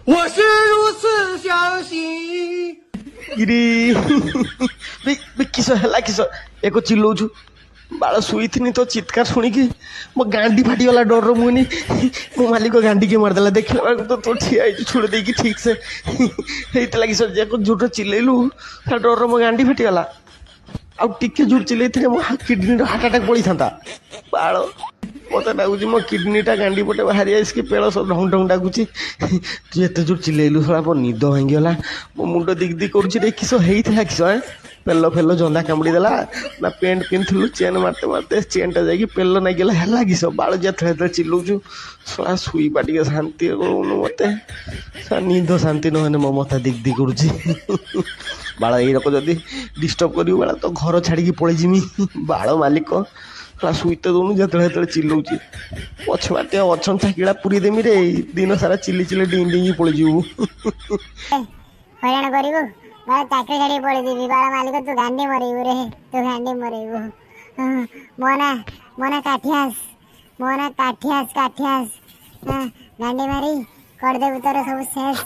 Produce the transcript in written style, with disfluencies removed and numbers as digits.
我是如此相信。 किस है किस एक चिल्लाऊछु बाल शुई तो चित्कार शुणिकी मो गांडी फाटीगला डर मुनि मो मालिक गांडी के मारदेला देखला तो तो ठिया छुड़ दे ठीक से लगी सर झूठ चिल्लू डर मो गांडी फाटीगला आगे झूठ चिल्लई मो किडनी हार्ट अटैक पड़ी था बाल मत लगुच मो किडनीटा गांडी पटे बाहरी आसिक पेड़ सब ढंग ढंग डाकुची तू एत जोर चिल्लैलु सला मो निद भांगीगला मो मुंड दिग दिग कर किस होता किस पेल फेल जंदा कामुड़ी देला ना पेंट पिंधलु चेन मारते मारते चेनटा जाकि पेल नागिला है किस बाल जे चिल्लुचु सला शुई पाटिके शांति करूनु मत निद शांति नहे मो मत दिग दिग कर बाल यक जदि डिस्टर्ब कर बाल तो घर छाड़ी पलि जिमी बाल मालिक शुईते दौनु जो चिल्लाऊँ पछवाटे अच्छा चाकिड़ा पूरी देमी रे दिन सारा चिल्ली चिल्ली डिंग डिंग पलि जीवु हईराण करू बाल चाकरी छाड़ी पलि जीवी बाल मालिक तू गांडी मरेबू रे तू गांडी मरेबू मोना मोना काठियास गांडी मारी करदेबू तोर सब शेष।